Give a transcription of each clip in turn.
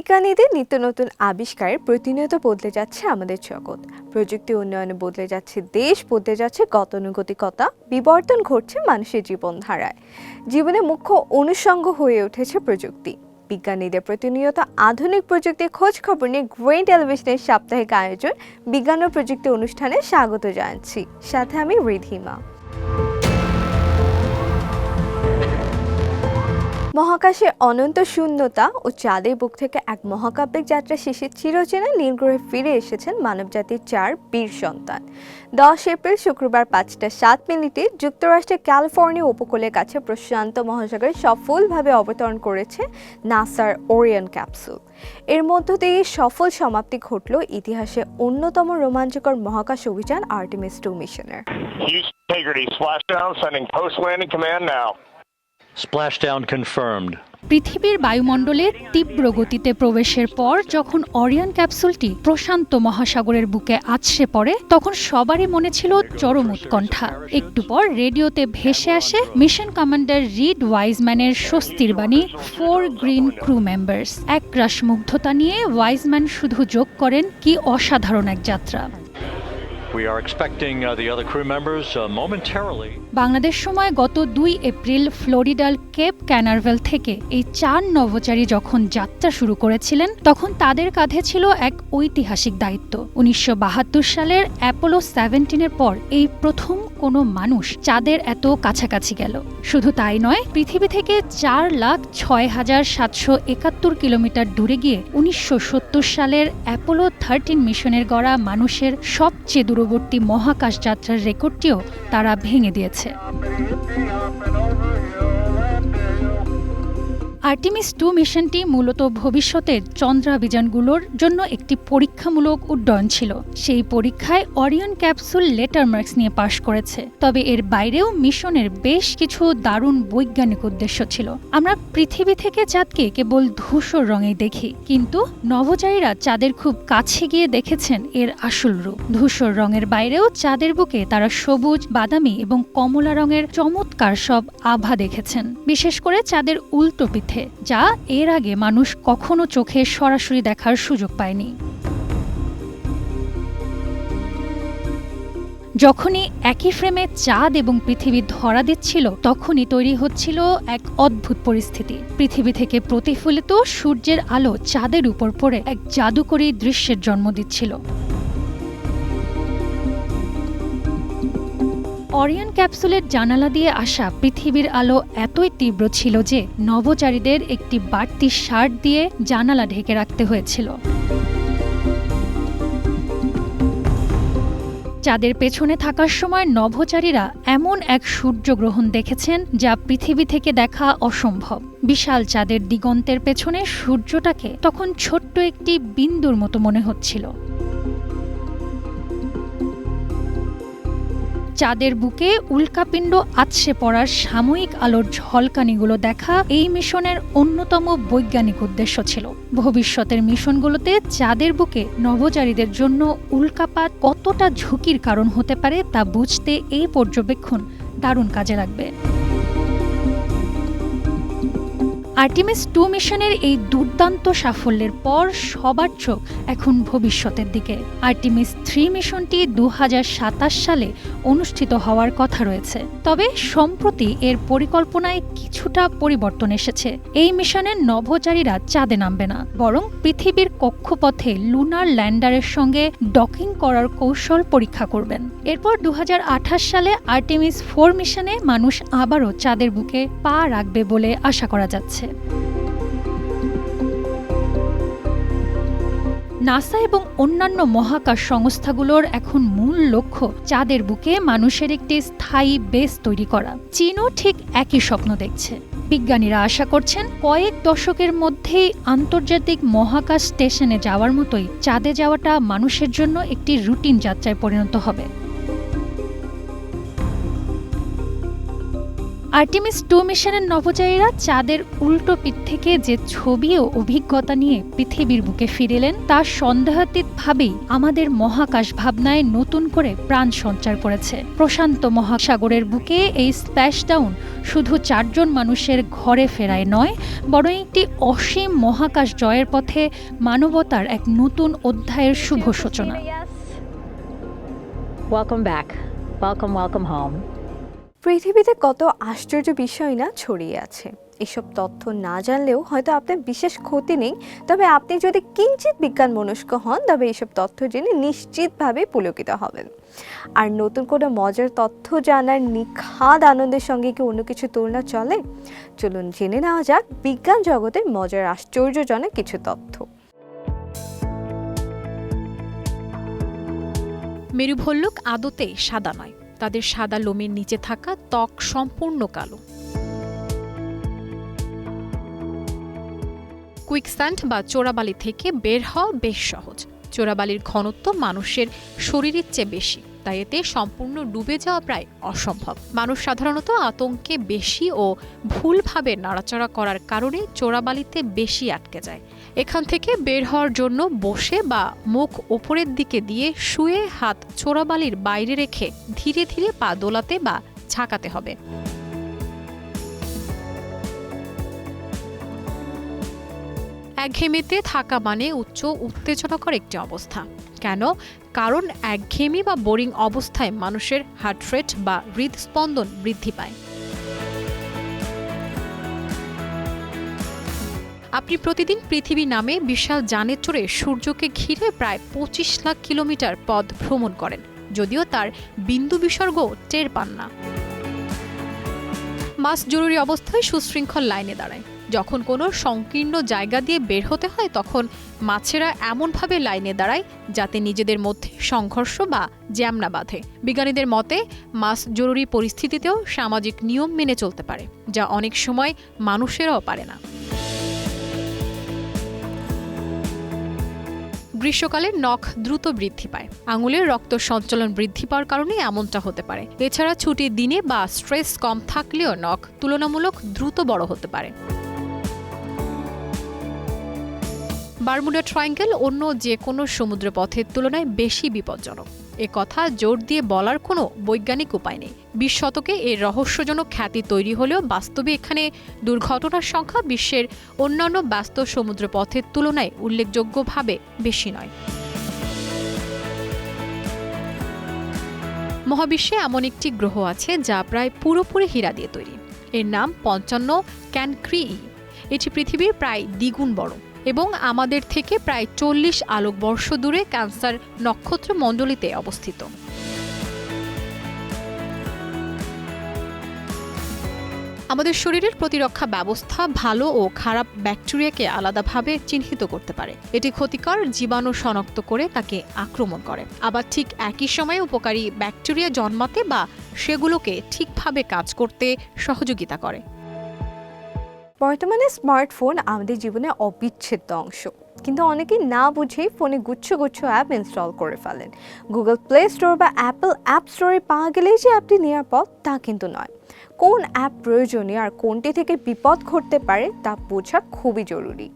বিজ্ঞানীদের নিত্য নতুন আবিষ্কারে প্রতিনিয়ত বদলে যাচ্ছে আমাদের জগৎ। প্রযুক্তি উন্নয়নে বদলে যাচ্ছে দেশ, বদলে যাচ্ছে গতানুগতিকতা, বিবর্তন ঘটছে মানুষের জীবনধারায়। জীবনে মুখ্য অনুষঙ্গ হয়ে উঠেছে প্রযুক্তি। বিজ্ঞানীদের প্রতিনিয়ত আধুনিক প্রযুক্তির খোঁজ খবর নিয়ে গ্রেন টেলিভিশনের সাপ্তাহিক আয়োজন বিজ্ঞান ও প্রযুক্তি অনুষ্ঠানে স্বাগত জানাচ্ছি। সাথে আমি রিধিমা। মহাকাশে অনন্ত শূন্যতা ও চাঁদের বুক থেকে এক মহাকাব্যিক যাত্রা শেষে চিরচেনা নীল গ্রহে ফিরে এসেছেন মানবজাতির 4 বীর সন্তান। 10 এপ্রিল শুক্রবার 5:07 যুক্তরাষ্ট্রের ক্যালিফোর্নিয়া উপকূলের কাছে প্রশান্ত মহাসাগরে সফলভাবে অবতরণ করেছে নাসার ওরিয়ন ক্যাপসুল। এর মধ্য দিয়ে সফল সমাপ্তি ঘটল ইতিহাসে অন্যতম রোমাঞ্চকর মহাকাশ অভিযান আর্টেমিস 2 মিশনের। Splashdown confirmed. পৃথিবীর বায়ুমণ্ডলে তীব্র গতিতে প্রবেশের পর যখন অরিয়ন ক্যাপসুলটি প্রশান্ত মহাসাগরের বুকে আছড়ে পড়ে, তখন সবারই মনে ছিল চরম উৎকণ্ঠা। একটু পর রেডিওতে ভেসে আসে মিশন কমান্ডার রিড ওয়াইজম্যানের স্বস্তির বাণী, 4 গ্রিন ক্রু মেম্বার্স। একরাশ মুগ্ধতা নিয়ে ওয়াইজম্যান শুধু যোগ করেন, কি অসাধারণ এক যাত্রা। We are expecting the other crew members momentarily. Bangladesh সময় গত 2 এপ্রিল ফ্লোরিডার কেপ ক্যানারভেল থেকে এই 4 নভোচারী যখন যাত্রা শুরু করেছিলেন, তখন তাদের কাঁধে ছিল এক ঐতিহাসিক দায়িত্ব। 1972 সালের অ্যাপোলো 17-এর পর এই প্রথম কোনো মানুষ চাঁদের এত কাছাকাছি গেল। শুধু তাই নয়, পৃথিবী থেকে 4,06,771 কিলোমিটার দূরে গিয়ে 1970 সালের অ্যাপোলো 13 মিশনের গড়া মানুষের সবচেয়ে দূরবর্তী মহাকাশ যাত্রার রেকর্ডটিও তারা ভেঙে দিয়েছে। আর্টেমিস 2 মিশনটি মূলত ভবিষ্যতের চন্দ্রাভিযানগুলোর জন্য একটি পরীক্ষামূলক উড্ডয়ন ছিল। সেই পরীক্ষায় অরিয়ন ক্যাপসুল লেটার মার্কস নিয়ে পাশ করেছে। তবে এর বাইরেও মিশনের বেশ কিছু দারুণ বৈজ্ঞানিক উদ্দেশ্য ছিল। আমরা পৃথিবী থেকে চাঁদকে কেবল ধূসর রঙেই দেখি, কিন্তু নভোচারীরা চাঁদের খুব কাছে গিয়ে দেখেছেন এর আসল রূপ। ধূসর রঙের বাইরেও চাঁদের বুকে তারা সবুজ, বাদামি এবং কমলা রঙের চমৎকার সব আভা দেখেছেন, বিশেষ করে চাঁদের উল্টো পিঠে, যা এর আগে মানুষ কখনো চোখে সরাসরি দেখার সুযোগ পায়নি। যখনই একই ফ্রেমে চাঁদ এবং পৃথিবী ধরা দিচ্ছিল, তখনই তৈরি হচ্ছিল এক অদ্ভুত পরিস্থিতি। পৃথিবী থেকে প্রতিফলিত সূর্যের আলো চাঁদের উপর পড়ে এক জাদুকরী দৃশ্যের জন্ম দিচ্ছিল। অরিয়ন ক্যাপসুলের জানালা দিয়ে আসা পৃথিবীর আলো এতই তীব্র ছিল যে নভোচারীদের একটি বাড়তি শার্ট দিয়ে জানালা ঢেকে রাখতে হয়েছিল। চাঁদের পেছনে থাকার সময় নভোচারীরা এমন এক সূর্যগ্রহণ দেখেছেন যা পৃথিবী থেকে দেখা অসম্ভব। বিশাল চাঁদের দিগন্তের পেছনে সূর্যটাকে তখন ছোট্ট একটি বিন্দুর মতো মনে হচ্ছিল। চাঁদের বুকে উল্কাপিণ্ড আছড়ে পড়ার সাময়িক আলোর ঝলকানিগুলো দেখা এই মিশনের অন্যতম বৈজ্ঞানিক উদ্দেশ্য ছিল। ভবিষ্যতের মিশনগুলোতে চাঁদের বুকে নভোচারীদের জন্য উল্কাপাত কতটা ঝুঁকির কারণ হতে পারে তা বুঝতে এই পর্যবেক্ষণ দারুণ কাজে লাগবে। আর্টেমিস 2 মিশনের এই দুর্দান্ত সাফল্যের পর সবার চোখ এখন ভবিষ্যতের দিকে। আর্টেমিস 3 মিশনটি 2027 সালে অনুষ্ঠিত হওয়ার কথা রয়েছে, তবে সম্প্রতি এর পরিকল্পনায় কিছুটা পরিবর্তন এসেছে। এই মিশনের নভোচারীরা চাঁদে নামবে না, বরং পৃথিবীর কক্ষপথে লুনার ল্যান্ডারের সঙ্গে ডকিং করার কৌশল পরীক্ষা করবেন। এরপর 2028 সালে আর্টেমিস 4 মিশনে মানুষ আবারও চাঁদের বুকে পা রাখবে বলে আশা করা যাচ্ছে। নাসা এবং অন্যান্য মহাকাশ সংস্থাগুলোর এখন মূল লক্ষ্য চাঁদের বুকে মানুষের একটি স্থায়ী বেস তৈরি করা। চীনও ঠিক একই স্বপ্ন দেখছে। বিজ্ঞানীরা আশা করছেন কয়েক দশকের মধ্যেই আন্তর্জাতিক মহাকাশ স্টেশনে যাওয়ার মতোই চাঁদে যাওয়াটা মানুষের জন্য একটি রুটিন যাত্রায় পরিণত হবে। আর্টেমিস 2 মিশনের নভোচারীরা চাঁদের উল্টো পিঠ থেকে যে ছবি ও অভিজ্ঞতা নিয়ে পৃথিবীর বুকে ফিরেলেন তা সন্দেহাতীতভাবেই আমাদের মহাকাশ ভাবনায় নতুন করে প্রাণ সঞ্চার করেছে। প্রশান্ত মহাসাগরের বুকে এই স্প্ল্যাশডাউন শুধু 4 জন মানুষের ঘরে ফেরায় নয়, বরং একটি অসীম মহাকাশ জয়ের পথে মানবতার এক নতুন অধ্যায়ের শুভ সূচনা। Welcome back. Welcome home. পৃথিবীতে কত আশ্চর্য বিষয় না ছড়িয়ে আছে। এসব তথ্য না জানলেও হয়তো আপনার বিশেষ ক্ষতি নেই, তবে আপনি যদি কিঞ্চিত বিজ্ঞান মনস্ক হন তবে এইসব তথ্য জেনে নিশ্চিতভাবে পুলকিত হবেন। আর নতুন কোনো মজার তথ্য জানার নিখাদ আনন্দের সঙ্গে কি অন্য কিছু তুলনা চলে? চলুন জেনে নেওয়া যাক বিজ্ঞান জগতের মজার আশ্চর্যজনক কিছু তথ্য। মেরু ভল্লুক আদতে সাদা নয়, তাদের সাদা লোমের নিচে থাকা ত্বক সম্পূর্ণ কালো। কুইকস্যান্ড বা চোরাবালি থেকে বের হওয়া বেশ সহজ। চোরাবালির ঘনত্ব মানুষের শরীরের চেয়ে বেশি, তাই এতে সম্পূর্ণ ডুবে যাওয়া প্রায় অসম্ভব। মানুষ সাধারণত আতঙ্কে বেশি ও ভুলভাবে নাড়াচাড়া করার কারণে চোরাবালিতে বেশি আটকে যায়। এখান থেকে বের হওয়ার জন্য বসে বা মুখ ওপরের দিকে দিয়ে শুয়ে হাত চোরাবালির বাইরে রেখে ধীরে ধীরে পা দোলাতে বা ঝাঁকাতে হবে। একঘেয়েমিতে থাকা মানে উচ্চ উত্তেজনাকর একটি অবস্থা। কেন? কারণ একঘেয়েমি বা বোরিং অবস্থায় মানুষের হার্ট রেট বা হৃদস্পন্দন বৃদ্ধি পায়। আপনি প্রতিদিন পৃথিবী নামে বিশাল যানে চড়ে সূর্যকে ঘিরে প্রায় 25 লাখ কিলোমিটার পথ ভ্রমণ করেন, যদিও তার বিন্দু বিসর্গ টের পান না। মাছ জরুরি অবস্থায় সুশৃঙ্খল লাইনে দাঁড়ায়। যখন কোনো সংকীর্ণ জায়গা দিয়ে বের হতে হয় তখন মাছেরা এমনভাবে লাইনে দাঁড়ায় যাতে নিজেদের মধ্যে সংঘর্ষ বা জ্যাম না বাঁধে। বিজ্ঞানীদের মতে মাছ জরুরি পরিস্থিতিতেও সামাজিক নিয়ম মেনে চলতে পারে, যা অনেক সময় মানুষেরাও পারে না। গ্রীষ্মকালে নখ দ্রুত বৃদ্ধি পায়। আঙুলের রক্ত সঞ্চালন বৃদ্ধি পাওয়ার কারণে এমনটা হতে পারে। এছাড়া ছুটির দিনে বা স্ট্রেস কম থাকলেও নখ তুলনামূলক দ্রুত বড় হতে পারে। বারমুডা ট্রায়াঙ্গেল অন্য যে কোনো সমুদ্র পথের তুলনায় বেশি বিপজ্জনক। এ কথা জোর দিয়ে বলার কোনো বৈজ্ঞানিক উপায় নেই। 20 শতকে এর রহস্যজনক খ্যাতি তৈরি হলেও বাস্তবে এখানে দুর্ঘটনার সংখ্যা বিশ্বের অন্যান্য ব্যস্ত সমুদ্র পথের তুলনায় উল্লেখযোগ্যভাবে বেশি নয়। মহাবিশ্বে এমন একটি গ্রহ আছে যা প্রায় পুরোপুরি হীরা দিয়ে তৈরি। এর নাম 55 ক্যানক্রিই। এটি পৃথিবীর প্রায় দ্বিগুণ বড় এবং আমাদের থেকে প্রায় 40 আলোকবর্ষ দূরে ক্যান্সার নক্ষত্র মণ্ডলীতে অবস্থিত। আমাদের শরীরের প্রতিরক্ষা ব্যবস্থা ভালো ও খারাপ ব্যাকটেরিয়াকে আলাদাভাবে চিহ্নিত করতে পারে। এটি ক্ষতিকর জীবাণু শনাক্ত করে তাকে আক্রমণ করে, আবার ঠিক একই সময়ে উপকারী ব্যাকটেরিয়া জন্মাতে বা সেগুলোকে ঠিকভাবে কাজ করতে সহযোগিতা করে। বর্তমানে স্মার্টফোন আমাদের জীবনে অবিচ্ছেদ্য অংশ, কিন্তু অনেকেই না বুঝেই ফোনে গুচ্ছ গুচ্ছ অ্যাপ ইনস্টল করে ফেলেন। গুগল প্লে স্টোর বা অ্যাপল অ্যাপ স্টোরে পাওয়া গেলেই যে অ্যাপটি নিরাপদ তা কিন্তু নয়। কোন অ্যাপ প্রয়োজনীয় আর কোনটি থেকে বিপদ ঘটতে পারে তা বোঝা খুবই জরুরি।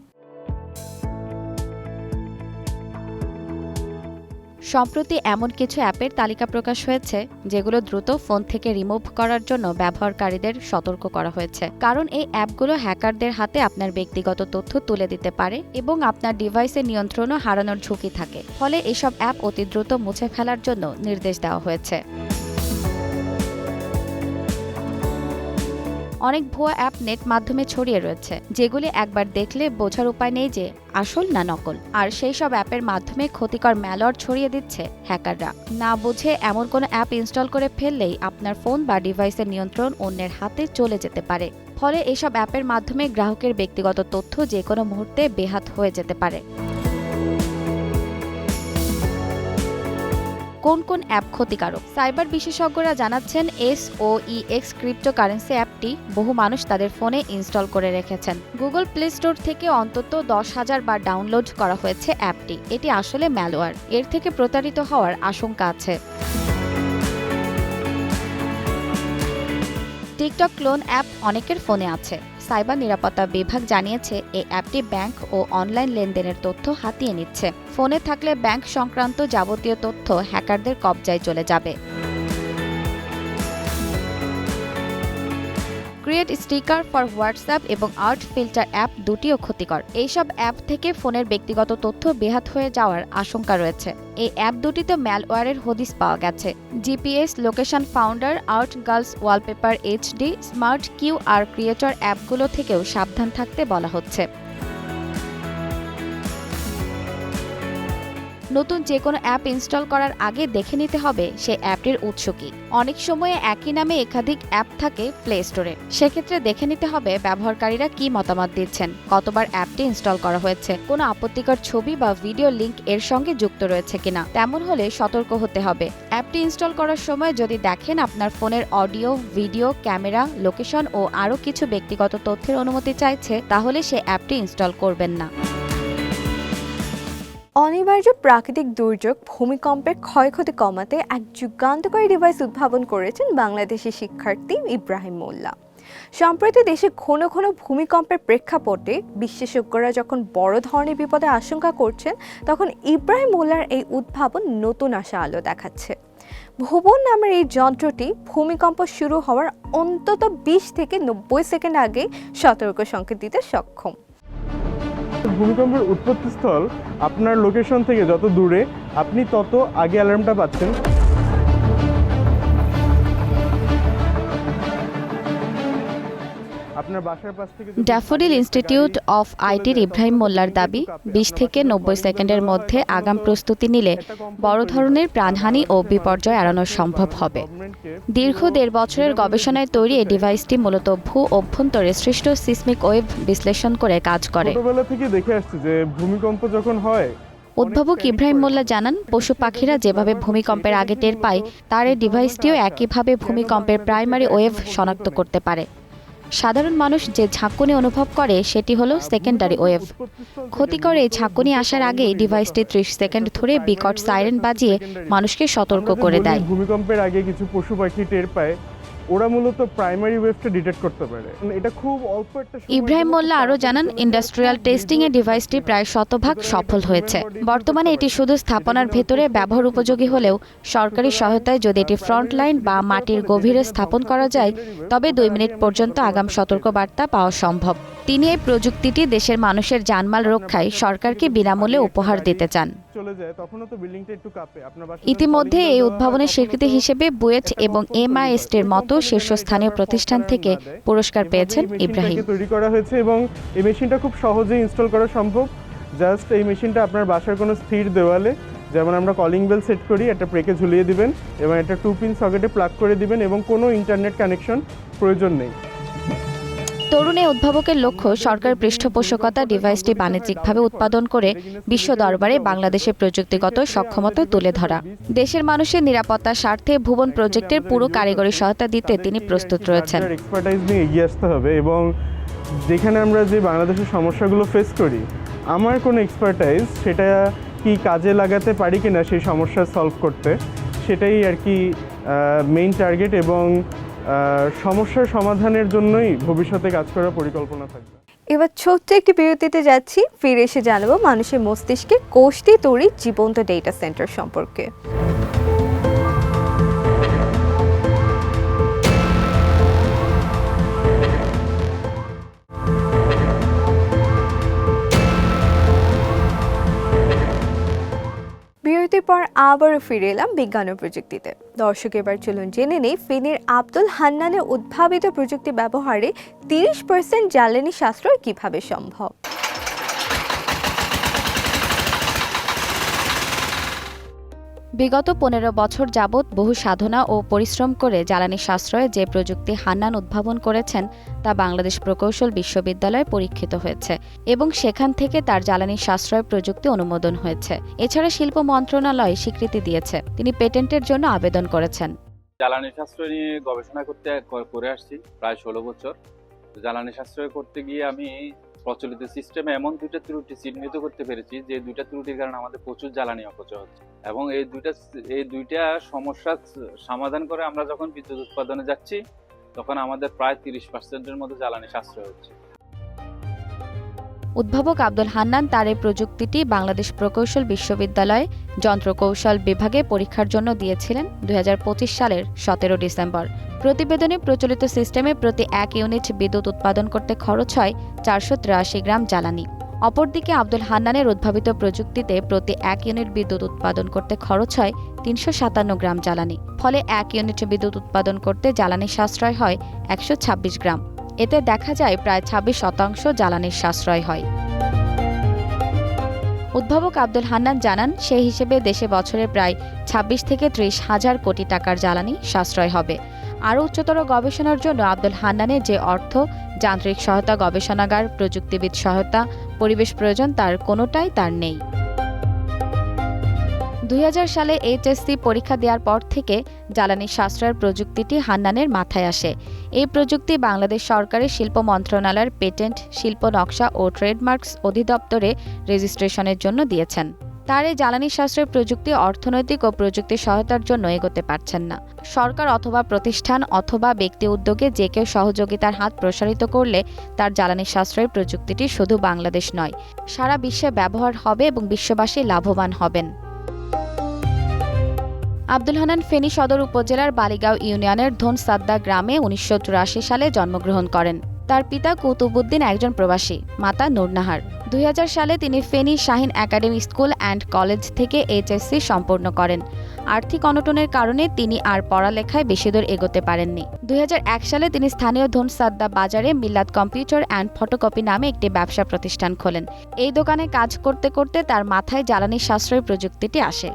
সম্প্রতি এমন কিছু অ্যাপের তালিকা প্রকাশ হয়েছে যেগুলো দ্রুত ফোন থেকে রিমুভ করার জন্য ব্যবহারকারীদের সতর্ক করা হয়েছে, কারণ এই অ্যাপগুলো হ্যাকারদের হাতে আপনার ব্যক্তিগত তথ্য তুলে দিতে পারে এবং আপনার ডিভাইসের নিয়ন্ত্রণও হারানোর ঝুঁকি থাকে। ফলে এসব অ্যাপ অতি দ্রুত মুছে ফেলার জন্য নির্দেশ দেওয়া হয়েছে। অনেক ভুয়া অ্যাপ নেট মাধ্যমে ছড়িয়ে রয়েছে, যেগুলি একবার দেখলে বোঝার উপায় নেই যে আসল না নকল। আর সেই সব অ্যাপের মাধ্যমে ক্ষতিকর ম্যালওয়্যার ছড়িয়ে দিচ্ছে হ্যাকাররা। না বুঝে এমন কোনো অ্যাপ ইনস্টল করে ফেললেই আপনার ফোন বা ডিভাইসের নিয়ন্ত্রণ অন্যের হাতে চলে যেতে পারে। ফলে এসব অ্যাপের মাধ্যমে গ্রাহকের ব্যক্তিগত তথ্য যে কোনো মুহূর্তে বেহাত হয়ে যেতে পারে। কোন কোন অ্যাপ ক্ষতিকারক? সাইবার বিশেষজ্ঞরা জানাচ্ছেন SOEX ক্রিপ্টোকারেন্সি অ্যাপটি বহু মানুষ তাদের ফোনে ইনস্টল করে রেখেছেন। গুগল প্লে স্টোর থেকে অন্তত 10,000 বার ডাউনলোড করা হয়েছে অ্যাপটি। এটি আসলে ম্যালওয়্যার। এর থেকে প্রতারিত হওয়ার আশঙ্কা আছে। টিকটক ক্লোন অ্যাপ অনেকের ফোনে আছে। সাইবার নিরাপত্তা বিভাগ জানিয়েছে এই অ্যাপটি ব্যাংক ও অনলাইন লেনদেনের তথ্য হাতিয়ে নিচ্ছে। ফোনে থাকলে ব্যাংক সংক্রান্ত যাবতীয় তথ্য হ্যাকারদের কবজায় চলে যাবে। ক্রিয়েট স্টিকার ফর হোয়াটসঅ্যাপ এবং আর্ট ফিল্টার অ্যাপ দুটিও ক্ষতিকর। এইসব অ্যাপ থেকে ফোনের ব্যক্তিগত তথ্য বেহাত হয়ে যাওয়ার আশঙ্কা রয়েছে। এই অ্যাপ দুটিতে ম্যালওয়্যারের হদিস পাওয়া গেছে। GPS, location founder, art girls wallpaper HD, smart QR creator অ্যাপগুলো থেকেও সাবধান থাকতে বলা হচ্ছে। নতুন যে কোনো অ্যাপ ইনস্টল করার আগে দেখে নিতে হবে সেই অ্যাপটির উৎস কি। অনেক সময়ে একই নামে একাধিক অ্যাপ থাকে প্লে স্টোরে। সেক্ষেত্রে দেখে নিতে হবে ব্যবহারকারীরা কি মতামত দিচ্ছেন, কতবার অ্যাপটি ইনস্টল করা হয়েছে, কোনো আপত্তিকর ছবি বা ভিডিও লিংক এর সঙ্গে যুক্ত রয়েছে কিনা। তেমন হলে সতর্ক হতে হবে। অ্যাপটি ইনস্টল করার সময় যদি দেখেন আপনার ফোনের অডিও, ভিডিও, ক্যামেরা, লোকেশন ও আরও কিছু ব্যক্তিগত তথ্যের অনুমতি চাইছে, তাহলে সে অ্যাপটি ইনস্টল করবেন না। অনিবার্য প্রাকৃতিক দুর্যোগ ভূমিকম্পের ক্ষয়ক্ষতি কমাতে এক যুগান্তকারী ডিভাইস উদ্ভাবন করেছেন বাংলাদেশি শিক্ষার্থী ইব্রাহিম মোল্লা। সম্প্রতি দেশে ঘন ঘন ভূমিকম্পের প্রেক্ষাপটে বিশেষজ্ঞরা যখন বড় ধরনের বিপদের আশঙ্কা করছেন, তখন ইব্রাহিম মোল্লার এই উদ্ভাবন নতুন আশা আলো দেখাচ্ছে। ভুবন নামের এই যন্ত্রটি ভূমিকম্প শুরু হওয়ার অন্তত 20 থেকে 90 সেকেন্ড আগে সতর্ক সংকেত দিতে সক্ষম। ভূমিকম্পের উৎপত্তিস্থল আপনার লোকেশন থেকে যত দূরে, আপনি তত আগে অ্যালার্মটা পাচ্ছেন। আপনার বাসার পাশ থেকে ড্যাফোডিল ইনস্টিটিউট অফ আইটির ইব্রাহিম মোল্লার দাবি, 20 থেকে 90 সেকেন্ডের মধ্যে আগাম প্রস্তুতি নিলে বড় ধরনের প্রাণহানি ও বিপর্যয় এড়ানো সম্ভব হবে। দীর্ঘ 1.5 বছরের গবেষণায় তৈরি এই ডিভাইসটি মূলত অভ্যন্তরে সৃষ্ট সিসমিক ওয়েভ বিশ্লেষণ করে কাজ করে। ছোটবেলা থেকে দেখে আসছি যে ভূমিকম্প যখন হয়, উদ্ভাবক ইব্রাহিম মোল্লা জানান, পশু পাখিরা যেভাবে ভূমিকম্পের আগে টের পায়, তার এই ডিভাইসটিও একইভাবে ভূমিকম্পের প্রাইমারি ওয়েভ শনাক্ত করতে পারে। সাধারণ মানুষ যে ঝাঁকুনি অনুভব করে সেটি হলো সেকেন্ডারি ওয়েভ। ক্ষতিকর এই ঝাঁকুনি আসার আগেই ডিভাইসটি 30 সেকেন্ড ধরে বিকট সাইরেন বাজিয়ে মানুষকে সতর্ক করে দেয়। ভূমিকম্পের আগে কিছু পশু পাখি টের পায়, ওরা মূলত প্রাইমারি ওয়েভটা ডিটেক্ট করতে পারে। এটা খুব অল্প একটা। ইব্রাহিম মোল্লা আরও জানান, ইন্ডাস্ট্রিয়াল টেস্টিং এ ডিভাইসটি প্রায় 100% সফল হয়েছে। বর্তমানে এটি শুধু স্থাপনার ভেতরে ব্যবহার উপযোগী হলেও সরকারি সহায়তায় যদি এটি ফ্রন্টলাইন বা মাটির গভীরে স্থাপন করা যায়, তবে 2 মিনিট পর্যন্ত আগাম সতর্কবার্তা পাওয়া সম্ভব। তিনি এই প্রযুক্তিটি দেশের মানুষের জানমাল রক্ষায় সরকারকে বিনামূল্যে উপহার দিতে চান। ইতিমধ্যে এই উদ্ভাবনের স্বীকৃতি হিসেবে বুয়েট এবং MISTর মতো শীর্ষস্থানীয় প্রতিষ্ঠান থেকে পুরস্কার পেয়েছেন ইব্রাহিম। তৈরি করা হয়েছে এবং এই মেশিনটা খুব সহজেই ইনস্টল করা সম্ভব। জাস্ট এই মেশিনটা আপনার বাসার কোনো স্থির দেওয়ালে, যেমন আমরা কলিং বেল সেট করি, একটা প্রেকে ঝুলিয়ে দিবেন এবং একটা 2-পিন সকেটে প্লাগ করে দিবেন এবং কোনো ইন্টারনেট কানেকশন প্রয়োজন নেই। তরুণ এই উদ্ভাবকের লক্ষ্য সরকার পৃষ্ঠপোষকতা ডিভাইসটি বাণিজ্যিকভাবে উৎপাদন করে বিশ্ব দরবারে বাংলাদেশের প্রযুক্তিগত সক্ষমতা তুলে ধরা। দেশের মানুষের নিরাপত্তার স্বার্থে ভুবন প্রজেক্টের পুরো কারিগরি সহায়তা দিতে তিনি প্রস্তুত রয়েছেন। এক্সপার্টাইজ নিয়ে এগিয়ে আসতে হবে এবং যেখানে আমরা যে বাংলাদেশের সমস্যাগুলো ফেস করি, আমার কোনো এক্সপার্টাইজ সেটা কি কাজে লাগাতে পারি কিনা সেই সমস্যা সলভ করতে, সেটাই আর কি মেইন টার্গেট এবং সমস্যার সমাধানের জন্যই ভবিষ্যতে কাজ করার পরিকল্পনা থাকবে। এবার ছোট্ট একটি বিরতিতে যাচ্ছি, ফিরে এসে জানাবো মানুষের মস্তিষ্কে কোষ দিয়ে তৈরি জীবন্ত ডেটা সেন্টার সম্পর্কে। বিরতির পর আবারও ফিরে এলাম বিজ্ঞান ও প্রযুক্তিতে। দর্শক, এবার চলুন জেনে নেই ফেনীর আব্দুল হান্নানের উদ্ভাবিত প্রযুক্তি ব্যবহারে 30% জ্বালানি সাশ্রয় কিভাবে সম্ভব। বিগত 15 বছর যাবৎ বহু সাধনা ও পরিশ্রম করে জ্বালানি সাশ্রয়ে যে প্রযুক্তি হান্নান উদ্ভাবন করেছেন তা বাংলাদেশ প্রকৌশল বিশ্ববিদ্যালয়ে পরীক্ষিত হয়েছে এবং সেখান থেকে তার জ্বালানি সাশ্রয় প্রযুক্তি অনুমোদন হয়েছে। এছাড়া শিল্প মন্ত্রণালয় স্বীকৃতি দিয়েছে। তিনি পেটেন্টের জন্য আবেদন করেছেন। জ্বালানি সাশ্রয় নিয়ে গবেষণা করে আসছি প্রায় 16 বছর। জ্বালানি সাশ্রয় করতে গিয়ে আমি প্রচলিত সিস্টেমে এমন 2টা ত্রুটি চিহ্নিত করতে পেরেছি যে 2টা ত্রুটির কারণে আমাদের প্রচুর জ্বালানি অপচয় হচ্ছে এবং এই দুইটা সমস্যার সমাধান করে আমরা যখন বিদ্যুৎ উৎপাদনে যাচ্ছি তখন আমাদের প্রায় 30%-এর মতো জ্বালানি সাশ্রয় হচ্ছে। উদ্ভাবক আব্দুল হান্নান তার এই প্রযুক্তিটি বাংলাদেশ প্রকৌশল বিশ্ববিদ্যালয়ে যন্ত্রকৌশল বিভাগে পরীক্ষার জন্য দিয়েছিলেন 2025 সালের 17 ডিসেম্বর। প্রতিবেদনে প্রচলিত সিস্টেমে প্রতি 1 ইউনিট বিদ্যুৎ উৎপাদন করতে খরচ হয় 483 গ্রাম জ্বালানি। অপরদিকে আব্দুল হান্নানের উদ্ভাবিত প্রযুক্তিতে প্রতি 1 ইউনিট বিদ্যুৎ উৎপাদন করতে খরচ হয় 357 গ্রাম জ্বালানি। ফলে 1 ইউনিট বিদ্যুৎ উৎপাদন করতে জ্বালানি সাশ্রয় হয় 126 গ্রাম। এতে দেখা যায় প্রায় 26% জ্বালানির সাশ্রয় হয়। উদ্ভাবক আব্দুল হান্নান জানান, সেই হিসেবে দেশে বছরে প্রায় 26 থেকে 30 হাজার কোটি টাকার জ্বালানি সাশ্রয় হবে। আরও উচ্চতর গবেষণার জন্য আব্দুল হান্নানের যে অর্থ, যান্ত্রিক সহায়তা, গবেষণাগার, প্রযুক্তিবিদ সহায়তা, পরিবেশ প্রয়োজন, তার কোনোটাই তার নেই। 2000 সালে এইচএসসি পরীক্ষা দেওয়ার পর থেকে জ্বালানি সাশ্রয়ের প্রযুক্তিটি হান্নানের মাথায় আসে। এই প্রযুক্তি বাংলাদেশ সরকারের শিল্প মন্ত্রণালয়ের পেটেন্ট, শিল্প নকশা ও ট্রেডমার্কস অধিদপ্তরে রেজিস্ট্রেশনের জন্য দিয়েছেন। তার এই জ্বালানি সাশ্রয়ের প্রযুক্তি অর্থনৈতিক ও প্রযুক্তি সহায়তার জন্য এগোতে পারছেন না। সরকার অথবা প্রতিষ্ঠান অথবা ব্যক্তি উদ্যোগে যে কেউ সহযোগিতার হাত প্রসারিত করলে তার জ্বালানি সাশ্রয়ের প্রযুক্তিটি শুধু বাংলাদেশ নয়, সারা বিশ্বে ব্যবহার হবে এবং বিশ্ববাসী লাভবান হবেন। আব্দুল হান্নান ফেনী সদর উপজেলার বালিগাঁও ইউনিয়নের ধনসাদ্দা গ্রামে 1984 সালে জন্মগ্রহণ করেন। তার পিতা কুতুবউদ্দিন একজন প্রবাসী, মাতা নূরনাহার। 2000 সালে তিনি Feni Shaheen academy school and college থেকে এইচএসসি সম্পন্ন করেন। আর্থিক অনটনের কারণে তিনি আর পড়ালেখায় বেশি দূর এগোতে পারেননি। 2001 সালে তিনি স্থানীয় ধনসাদ্দা বাজারে মিল্লাত কম্পিউটার অ্যান্ড ফটোকপি নামে একটি ব্যবসা প্রতিষ্ঠান খোলেন। এই দোকানে কাজ করতে করতে তার মাথায় জ্বালানি সাশ্রয় প্রযুক্তিটি আসে।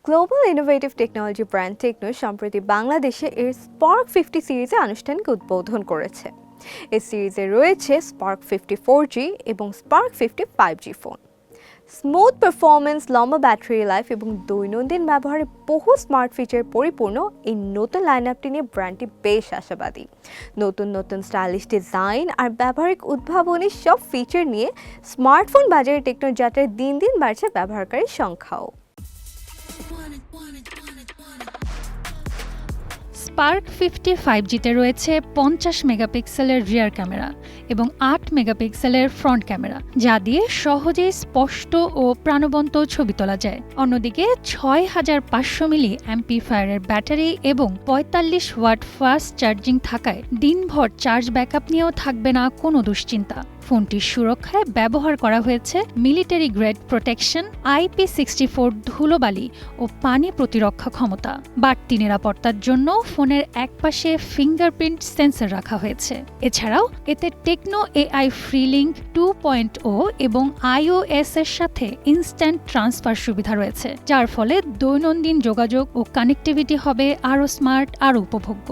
Global innovative technology brand Tecno সম্প্রতি বাংলাদেশে এর স্পার্ক 50 সিরিজে আনুষ্ঠানিক উদ্বোধন করেছে। এই সিরিজে রয়েছে স্পার্ক 50 4G এবং spark 50 5G phone. Smooth performance, লম্বা ব্যাটারি লাইফ এবং দৈনন্দিন ব্যবহারে বহু স্মার্ট ফিচার পরিপূর্ণ এই নতুন লাইনআপটি নিয়ে ব্র্যান্ডটি বেশ আশাবাদী। নতুন নতুন স্টাইলিশ ডিজাইন আর ব্যবহারিক উদ্ভাবনী সব ফিচার নিয়ে স্মার্টফোন বাজারে টেকনোর যাত্রায় দিন দিন বাড়ছে ব্যবহারকারীর সংখ্যাও। স্পার্ক 50 5Gতে রয়েছে 50 মেগাপিক্সেলের রিয়ার ক্যামেরা এবং 8 মেগাপিক্সেলের ফ্রন্ট ক্যামেরা, যা দিয়ে সহজেই স্পষ্ট ও প্রাণবন্ত ছবি তোলা যায়। অন্যদিকে 6500 মিলি অ্যাম্পিফায়ারের ব্যাটারি এবং 45 ওয়াট ফাস্ট চার্জিং থাকায় দিনভর চার্জ ব্যাকআপ নিয়েও থাকবে না কোনো দুশ্চিন্তা। ফোনটির সুরক্ষায় ব্যবহার করা হয়েছে মিলিটারি গ্রেড প্রোটেকশন, IP64 ধুলোবালি ও পানি প্রতিরক্ষা ক্ষমতা। বাড়তি নিরাপত্তার জন্য ফোনের একপাশে ফিঙ্গারপ্রিন্ট সেন্সর রাখা হয়েছে। এছাড়াও এতে টেকনো AI ফ্রিলিংক 2.0 এবং iOS এর সাথে ইনস্ট্যান্ট ট্রান্সফার সুবিধা রয়েছে, যার ফলে দৈনন্দিন যোগাযোগ ও কানেক্টিভিটি হবে আরও স্মার্ট আর উপভোগ্য।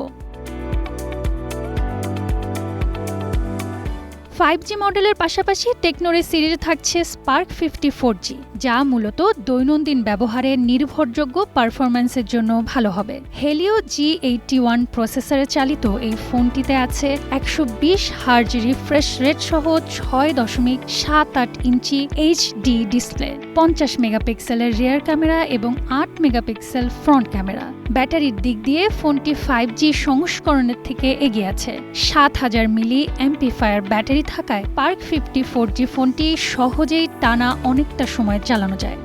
5G মডেলের পাশাপাশি টেকনোর সিরিজে থাকছে স্পার্ক 50 4G, যা মূলত দৈনন্দিন ব্যবহারে নির্ভরযোগ্য পারফরম্যান্সের জন্য ভালো হবে। হেলিও G81 প্রসেসরে চালিত এই ফোনটিতে আছে 120 হার্জ রিফ্রেশ রেট সহ 6.78 ইঞ্চি HD ডিসপ্লে, 50 মেগাপিক্সেলের রিয়ার ক্যামেরা এবং 8 মেগাপিক্সেল ফ্রন্ট ক্যামেরা। ব্যাটারির দিক দিয়ে ফোনটি 5G সংস্করণের থেকে এগিয়ে আছে। 7000 মিলি অ্যাম্পিফায়ার ব্যাটারি থাকায় স্পার্ক 50 4G ফোনটি সহজেই টানা অনেকটা সময় চালানো যায়।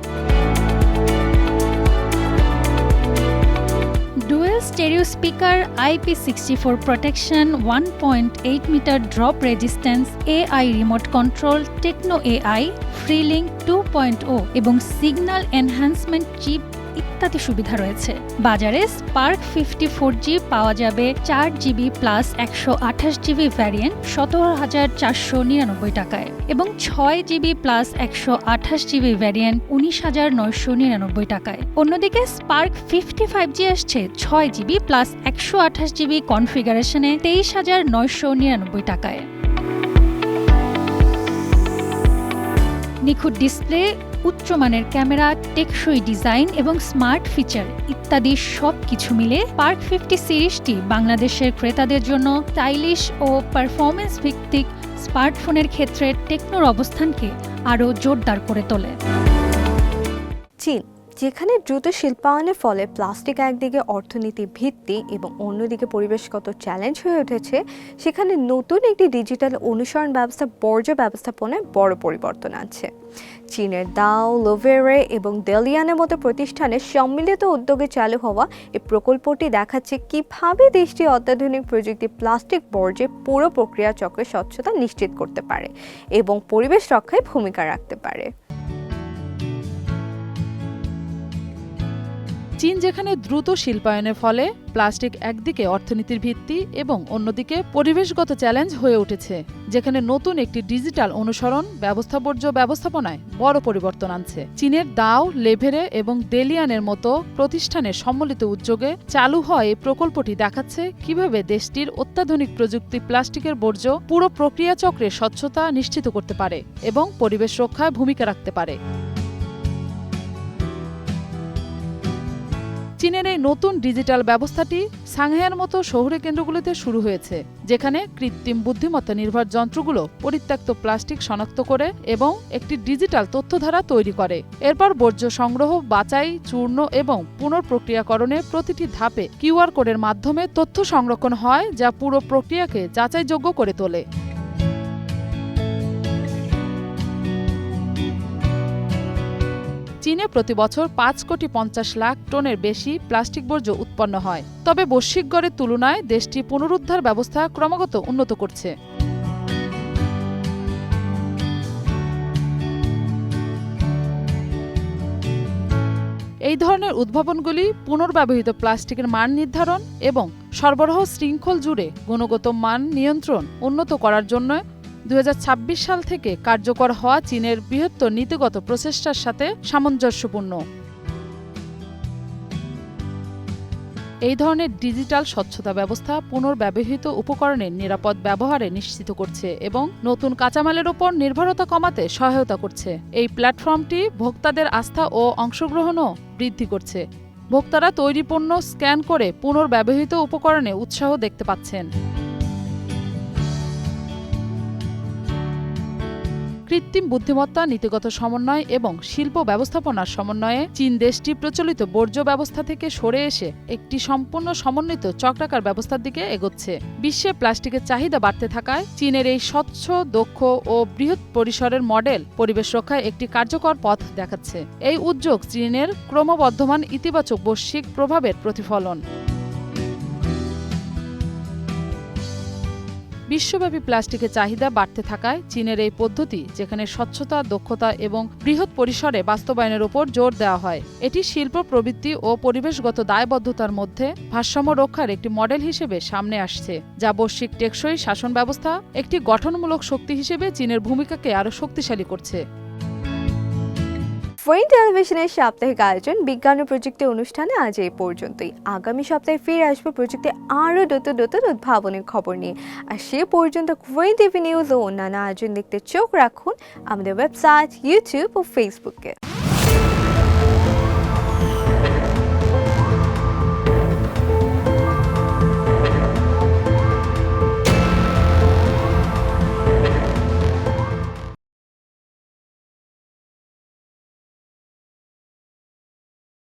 Dual stereo speaker, IP64 protection, 1.8 metre drop resistance, AI remote control, Tecno AI FreeLink 2.0 এবং সিগন্যাল এনহ্যান্সমেন্ট চিপ ইত্যাদি সুবিধা রয়েছে। বাজারে স্পার্ক 50 4G পাওয়া যাবে 4GB প্লাস 128GB ভ্যারিয়েন্ট 17,499 টাকায় এবং 6GB প্লাস 128GB ভ্যারিয়েন্ট 19,999 টাকায়। অন্যদিকে স্পার্ক 50 5G আসছে 6GB প্লাস 128GB কনফিগারেশনে 23,999 টাকায়। নিখুঁত ডিসপ্লে, উচ্চমানের ক্যামেরা, টেকসই ডিজাইন এবং স্মার্ট ফিচার ইত্যাদি সব কিছু মিলে স্পার্ক 50 সিরিজটি বাংলাদেশের ক্রেতাদের জন্য স্টাইলিশ ও পারফরমেন্স ভিত্তিক স্মার্টফোনের ক্ষেত্রে টেকনোর অবস্থানকে আরও জোরদার করে তোলে। চীন যেখানে দ্রুত শিল্পায়নের ফলে প্লাস্টিক একদিকে অর্থনীতি ভিত্তি এবং অন্যদিকে পরিবেশগত চ্যালেঞ্জ হয়ে উঠেছে, সেখানে নতুন একটি ডিজিটাল অনুসরণ ব্যবস্থা বর্জ্য ব্যবস্থাপনায় বড় পরিবর্তন আনছে। চীনের দাও, লোভেরে এবং দেলিয়ানের মতো প্রতিষ্ঠানের সম্মিলিত উদ্যোগে চালু হওয়া এই প্রকল্পটি দেখাচ্ছে কিভাবে দেশটি অত্যাধুনিক প্রযুক্তি প্লাস্টিক বর্জ্যের পুরো প্রক্রিয়া চক্রে স্বচ্ছতা নিশ্চিত করতে পারে এবং পরিবেশ রক্ষায় ভূমিকা রাখতে পারে। চীন যেখানে দ্রুত শিল্পায়নের ফলে প্লাস্টিক একদিকে অর্থনীতির ভিত্তি এবং অন্যদিকে পরিবেশগত চ্যালেঞ্জ হয়ে উঠেছে, যেখানে নতুন একটি ডিজিটাল অনুসরণ ব্যবস্থা বর্জ্য ব্যবস্থাপনায় বড় পরিবর্তন আনছে। চীনের দাও, লেভেরে এবং দেলিয়ানের মতো প্রতিষ্ঠানের সম্মিলিত উদ্যোগে চালু হওয়া এই প্রকল্পটি দেখাচ্ছে কিভাবে দেশটির অত্যাধুনিক প্রযুক্তি প্লাস্টিকের বর্জ্য পুরো প্রক্রিয়া চক্রে স্বচ্ছতা নিশ্চিত করতে পারে এবং পরিবেশ রক্ষায় ভূমিকা রাখতে পারে। চীনের এই নতুন ডিজিটাল ব্যবস্থাটি সাংহাইয়ের মতো শহুরে কেন্দ্রগুলোতে শুরু হয়েছে, যেখানে কৃত্রিম বুদ্ধিমত্তা নির্ভর যন্ত্রগুলো পরিত্যক্ত প্লাস্টিক শনাক্ত করে এবং একটি ডিজিটাল তথ্যধারা তৈরি করে। এরপর বর্জ্য সংগ্রহ, বাছাই, চূর্ণ এবং পুনঃপ্রক্রিয়াকরণের প্রতিটি ধাপে কিউআর কোডের মাধ্যমে তথ্য সংরক্ষণ হয়, যা পুরো প্রক্রিয়াকে যাচাইযোগ্য করে তোলে। চীনে প্রতি বছর 5,50,00,000 টনের বেশি প্লাস্টিক বর্জ্য উৎপন্ন হয়, তবে বৈশ্বিক গড়ের তুলনায় দেশটি পুনরুদ্ধার ব্যবস্থা ক্রমাগত উন্নত করছে। এই ধরনের উদ্ভাবনগুলি পুনর্ব্যবহৃত প্লাস্টিকের মান নির্ধারণ এবং সরবরাহ শৃঙ্খল জুড়ে গুণগত মান নিয়ন্ত্রণ উন্নত করার জন্য 2026 সাল থেকে কার্যকর হওয়া চীনের বৃহত্তর নীতিগত প্রচেষ্টার সাথে সামঞ্জস্যপূর্ণ। এই ধরনের ডিজিটাল স্বচ্ছতা ব্যবস্থা পুনর্ব্যবহৃত উপকরণের নিরাপদ ব্যবহারে নিশ্চিত করছে এবং নতুন কাঁচামালের ওপর নির্ভরতা কমাতে সহায়তা করছে। এই প্ল্যাটফর্মটি ভোক্তাদের আস্থা ও অংশগ্রহণও বৃদ্ধি করছে। ভোক্তারা তৈরি পণ্য স্ক্যান করে পুনর্ব্যবহৃত উপকরণে উৎসাহ দেখতে পাচ্ছেন। কৃত্রিম বুদ্ধিমত্তা, নীতিগত সমন্বয় এবং শিল্প ব্যবস্থাপনার সমন্বয়ে চীন দেশটি প্রচলিত বর্জ্য ব্যবস্থা থেকে সরে এসে একটি সম্পূর্ণ সমন্বিত চক্রাকার ব্যবস্থার দিকে এগোচ্ছে। বিশ্বে প্লাস্টিকের চাহিদা বাড়তে থাকায় চীনের এই স্বচ্ছ, দক্ষ ও বৃহৎ পরিসরের মডেল পরিবেশ রক্ষায় একটি কার্যকর পথ দেখাচ্ছে। এই উদ্যোগ চীনের ক্রমবর্ধমান ইতিবাচক বৈশ্বিক প্রভাবের প্রতিফলন। বিশ্বব্যাপী প্লাস্টিকের চাহিদা বাড়তে থাকায় চীনের এই পদ্ধতি, যেখানে স্বচ্ছতা, দক্ষতা এবং বৃহৎ পরিসরে বাস্তবায়নের উপর জোর দেওয়া হয়, এটি শিল্প প্রবৃত্তি ও পরিবেশগত দায়বদ্ধতার মধ্যে ভারসাম্য রক্ষার একটি মডেল হিসেবে সামনে আসছে, যা বৈশ্বিক টেকসই শাসন ব্যবস্থা একটি গঠনমূলক শক্তি হিসেবে চীনের ভূমিকাকে আরও শক্তিশালী করছে। ফোরিন টেলিভিশনের সাপ্তাহিক আয়োজন বিজ্ঞান ও প্রযুক্তি অনুষ্ঠানে আজ এই পর্যন্তই। আগামী সপ্তাহে ফিরে আসবো প্রযুক্তি আরও নতুন নতুন উদ্ভাবনের খবর নিয়ে। আর সে পর্যন্ত ফোরিন টিভি নিউজ ও অন্যান্য আয়োজন দেখতে চোখ রাখুন আমাদের ওয়েবসাইট, ইউটিউব ও ফেসবুকে।